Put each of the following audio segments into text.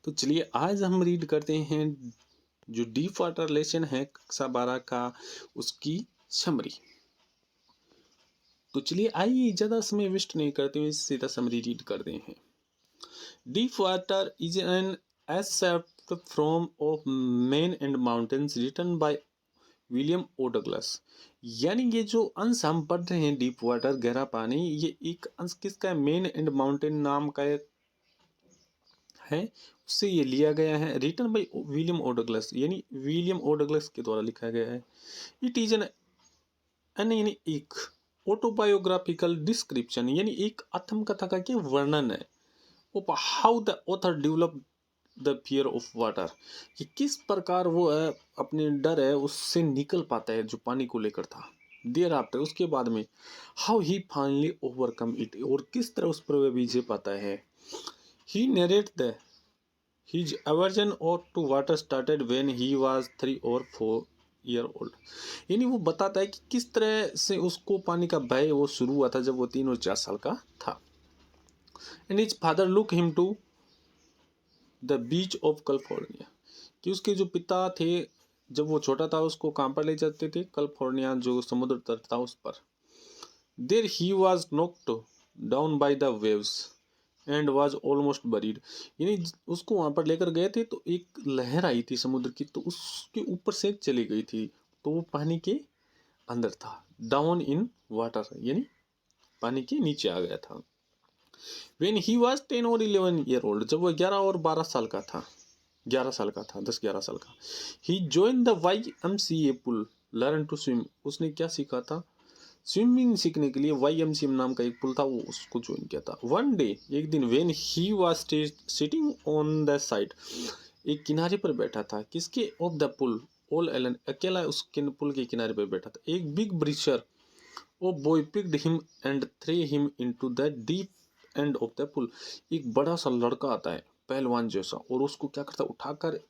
तो चलिए आज हम रीड करते हैं जो डीप वाटर लेसन है कक्षा 12 का, उसकी समरी। तो चलिए आइए ज़्यादा समय वेस्ट नहीं करते हुए सीधा समरी रीड करते हैं। Deep water is an except from of men and mountains written by William O Douglas. यानी ये जो अंश हम पढ़ रहे हैं डीप वाटर गहरा पानी, ये एक अंश किसका, मेन एंड माउंटेन नाम का एक है, उससे ये लिया गया है। Written by William O Douglas, यानी विलियम ओ डगलस के द्वारा लिखा गया है। इट इज एन यानी एक ऑटोबायोग्राफिकल डिस्क्रिप्शन, यानी एक आत्मकथा का क्या वर्णन है of how the author develop the fear of water, कि किस प्रकार वो अपने डर है उससे निकल पाता है जो पानी को लेकर था। देयर आफ्टर, उसके बाद में, how he finally overcome it, और किस तरह उस पर वह विजय पाता है। He narrate the his aversion to water started when he was 3 or 4 year old। यानी वो बताता है कि किस तरह से उसको पानी का भय वो शुरू हुआ था जब वो 3 और 4 साल का था। And his father look him to the beach of California, कि उसके जो पिता थे जब वो छोटा था उसको कहाँ पर ले जाते थे, कैलिफोर्निया जो समुद्र तट था उस पर। There he was knocked down by the waves and was almost buried, यानी उसको वहां पर लेकर गए थे तो एक लहर आई थी समुद्र की, तो उसके ऊपर से चली गई थी, तो वो पानी के अंदर था। डाउन इन वाटर यानी पानी के नीचे आ गया था। व्हेन ही वाज 10 और 11 ईयर ओल्ड, जब वो 11 और 12 साल का था, 11 साल का था, 10-11 साल का। He join the YMCA pool learn to swim, उसने क्या सीखा था, स्विमिंग सीखने के लिए YMCM नाम का एक पुल था, वो उसको ज्वाइन किया था। वन डे, एक दिन, when he was sitting on the side, एक किनारे पर बैठा था, किसके, of the pool, all alone, अकेला उस पुल के किनारे पर बैठा था। एक big bruiser of boy picked him and threw him into the deep end of the pool, एक बड़ा सा लड़का आता है पहलवान जैसा, और उसको क्या करता है, उठाकर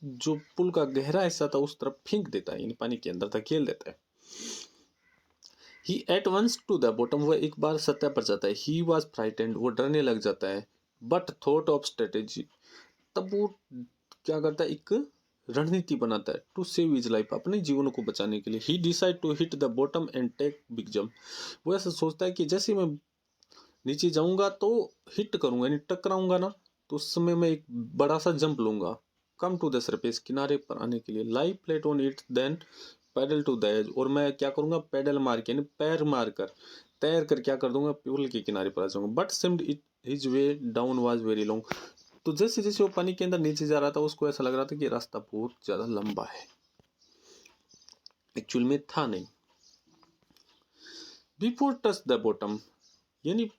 जो पुल का गहरा हिस्सा था उस तरफ फेंक देता है, यानी पानी के अंदर धकेल देता है। He at once to the bottom, वह एक बार सतह पर जाता है। ही वॉज फ्राइटेंड, वो डरने लग जाता है। बट थॉट ऑफ स्ट्रेटेजी, तब वो क्या करता है, एक रणनीति बनाता है, टू सेव हिज लाइफ, अपने जीवन को बचाने के लिए। He decide to hit the bottom and take big jump, वो ऐसा सोचता है कि जैसे मैं नीचे जाऊंगा तो हिट करूंगा, यानी टकराऊंगा ना, तो उस समय मैं एक बड़ा सा जंप लूंगा। कम टू द सरफेस, किनारे पर आने के लिए। Lie flat on it then paddle to the edge, और मैं क्या करूंगा, पैडल मार के, यानी पैर मार कर, तैर कर क्या कर दूंगा, पुल के किनारे पर आ जाऊंगा। But seemed it his way down was very long, तो जैसे जैसे वो पानी के अंदर नीचे जा रहा था उसको ऐसा लग रहा था कि रास्ता बहुत ज्यादा लंबा है, एक्चुअल में था नहीं। बिफोर टच द बॉटम, यानी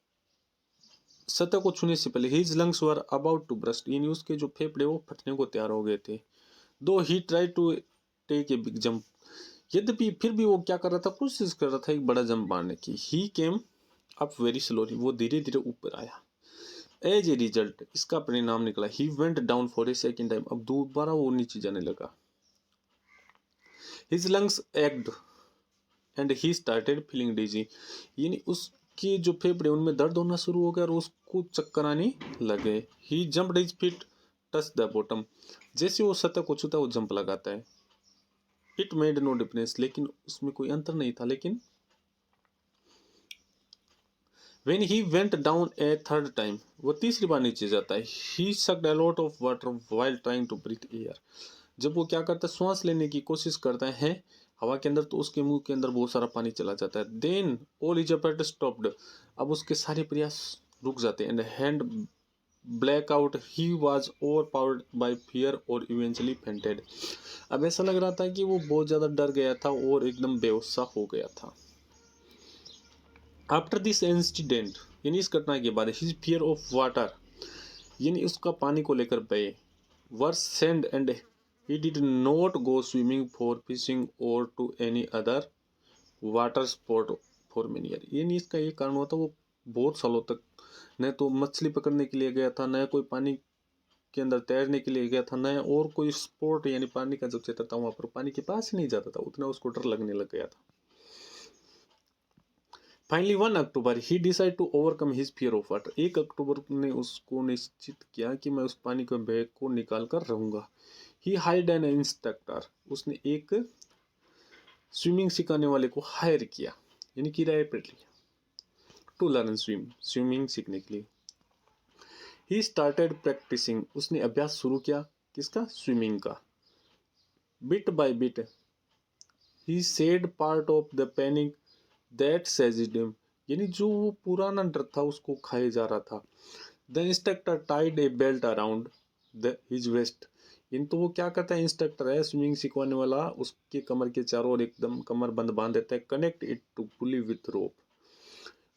सतह को छूने से पहले, his lungs were about to burst, यानी उसके जो फेफड़े वो फटने को तैयार हो गए थे। दो he try to take a big jump, यद्यपि फिर भी वो क्या कर रहा था, कोशिश कर रहा था एक बड़ा जंप मारने की। ही केम अप वेरी स्लोली, वो धीरे धीरे ऊपर आया। एज ए रिजल्ट, इसका परिणाम निकला, he went down for a second time, अब दोबारा वो नीचे जाने लगा। His lungs ached and he started feeling dizzy, यानी उसके जो फेफड़े उनमें दर्द होना शुरू हो गया और उसको चक्कर आने लगे। He jumped his feet touch the bottom, जैसे वो सतह को छूता वो जंप लगाता है। इट मेड नो डिफरेंस, लेकिन उसमें कोई अंतर नहीं था। लेकिन when he went down a third time, वो तीसरी बार नीचे जाता है। He sucked a lot of water while trying to breathe air, जब वो क्या करता है, श्वास लेने की कोशिश करता है हवा के अंदर, तो उसके मुंह के अंदर बहुत सारा पानी चला जाता है। Then all his effort stopped, अब उसके सारे प्रयास रुक जाते हैं। And hand black out, he was overpowered by fear और इवेंचुअली फेंटेड, अब ऐसा लग रहा था कि वो बहुत ज्यादा डर गया था और एकदम बेहोश सा हो गया था। आफ्टर दिस इंसिडेंट, यानी इस घटना के बाद, हिज फियर ऑफ वाटर, यानी उसका पानी को लेकर भय, वर्स सेंड and he did not go swimming for fishing और to any other water sport for many year, यानी इसका ये कारण हुआ था वो बहुत सालों तक न तो मछली पकड़ने के लिए गया था, न कोई पानी के अंदर तैरने के लिए गया था, न और कोई स्पोर्ट, यानी पानी का जो क्षेत्र था वहां पर पानी के पास ही नहीं जाता था, उतना उसको डर लगने लग गया था। Finally 1 October he decide to overcome his fear of water. 1 October ने उसको निश्चित किया कि मैं उस पानी के भय को निकाल कर रहूंगा। ही हायर्ड एन इंस्ट्रक्टर, उसने एक स्विमिंग सिखाने वाले को हायर किया, यानी किराए पर लिया, टू लर्न स्विमिंग सीखने के लिए। ही स्टार्टेड प्रैक्टिसिंग, उसने अभ्यास शुरू किया, किसका? स्विमिंग का। Bit by bit he shed part of the panic that seized him, यानी जो वो पुराना डर था उसको खाए जा रहा था। The instructor tied a belt around the his waist, यानी तो वो क्या करता है, इंस्ट्रक्टर है स्विमिंग सिखवाने वाला, उसके कमर के चारों ओर एकदम कमर बंद बांध देता है। Connect it to pulley with rope,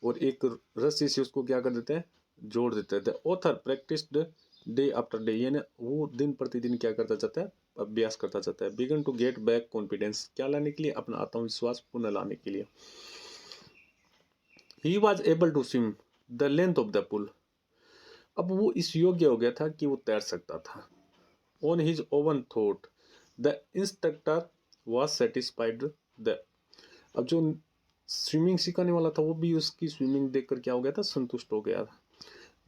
और एक रस्सी से उसको क्या कर देते हैं, जोड़ देते हैं। The author practised day after day, यानी वो दिन प्रतिदिन क्या करता जाता है, अभ्यास करता जाता है। Began to get back confidence, क्या लाने के लिए? अपना आत्मविश्वास पुनः लाने के लिए। He was able to swim the length of the pool, अब वो इस योग्य हो गया था कि वो तैर सकता था। On his oven thought the instructor was satisfied the, अब जो स्विमिंग सिखाने वाला था वो भी उसकी स्विमिंग देखकर क्या हो गया था, संतुष्ट हो गया था।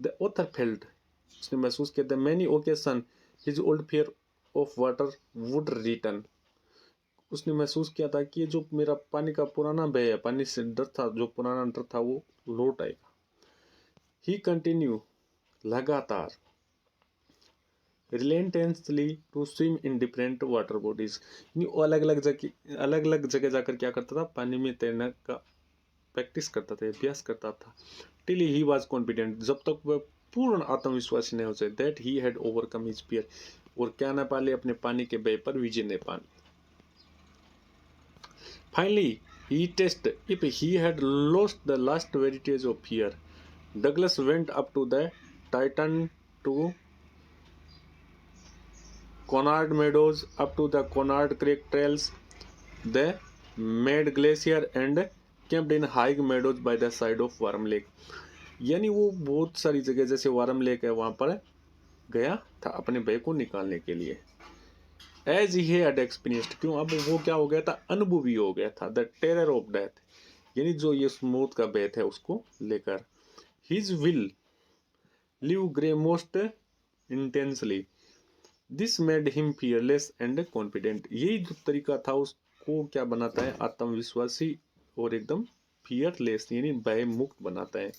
द ऑथर फेल्ट, उसने महसूस किया, the many occasion his old fear of water would return, उसने महसूस किया था कि ये जो मेरा पानी का पुराना भय है, पानी से डर था, जो पुराना डर था वो लौट आएगा। ही कंटिन्यू, लगातार, relentlessly to swim in different water bodies, वो अलग अलग जगह जाकर क्या करता था, पानी में तैरने का प्रैक्टिस करता था, अभ्यास करता था। टिल ही वाज कॉन्फिडेंट, जब तक वह पूर्ण आत्मविश्वासी नहीं हो जाए, that he had overcome his fear, और क्या न पाले, अपने पानी के भय पर विजय न पाने। Finally he test if he had lost the last vestige of fear, Douglas went up to the Tieton to Conard Meadows, up to the Conard Creek trails, the Mad Glacier, and camped in high meadows by the side of Worm Lake, यानी वो बहुत सारी जगह, जैसे warm lake है, वहां पर गया था अपने भय को निकालने के लिए। एज ही हैड एक्सपीरियंस्ड, क्यों? अब वो क्या हो गया था, अनुभवी हो गया था। द टेरर ऑफ डेथ, यानी जो ये मौत का भय है उसको लेकर। His will live grey most intensely, this made him fearless and confident, यही जो तरीका था उसको क्या बनाता है, आत्मविश्वासी और एकदम फियरलेस, यानी भय मुक्त बनाता है।